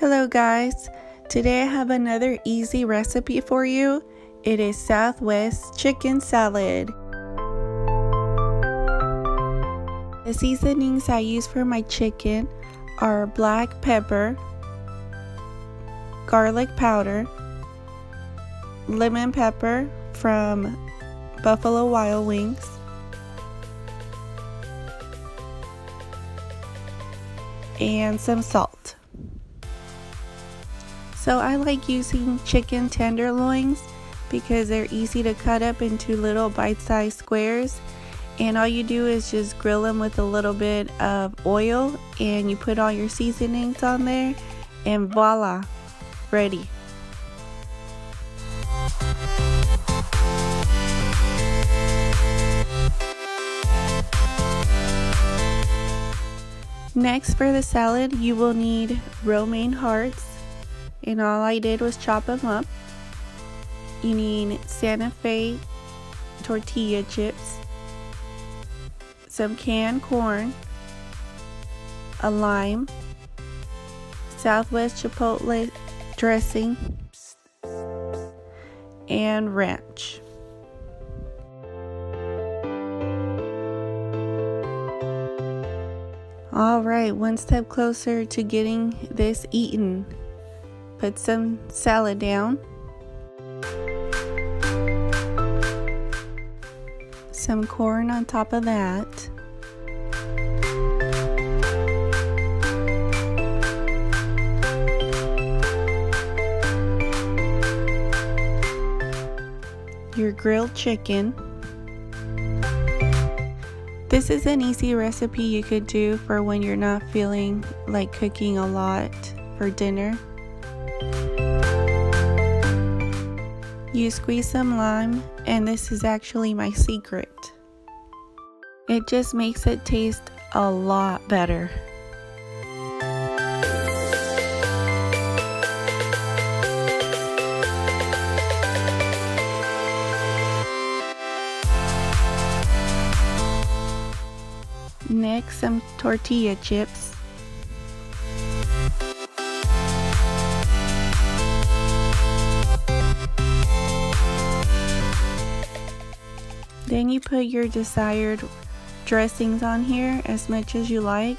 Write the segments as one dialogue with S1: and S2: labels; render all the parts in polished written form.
S1: Hello guys, today I have another easy recipe for you. It is Southwest chicken salad. The seasonings I use for my chicken are black pepper, garlic powder, lemon pepper from Buffalo Wild Wings, and some salt. So I like using chicken tenderloins because they're easy to cut up into little bite-sized squares, and all you do is just grill them with a little bit of oil and you put all your seasonings on there and voila, ready. Next, for the salad you will need romaine hearts, and all I did was chop them up. You need Santa Fe tortilla chips, some canned corn, a lime, Southwest chipotle dressing, and ranch. Alright, one step closer to getting this eaten. Put some salad down, some corn on top of that, your grilled chicken. This is an easy recipe you could do for when you're not feeling like cooking a lot for dinner. You squeeze some lime, and this is actually my secret. It just makes it taste a lot better. Next, some tortilla chips. Then you put your desired dressings on here as much as you like.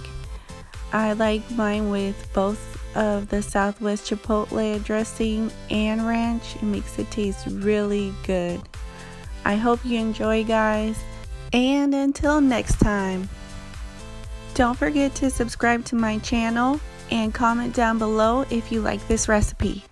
S1: I like mine with both of the Southwest chipotle dressing and ranch. It makes it taste really good. I hope you enjoy, guys, and until next time, don't forget to subscribe to my channel and comment down below if you like this recipe.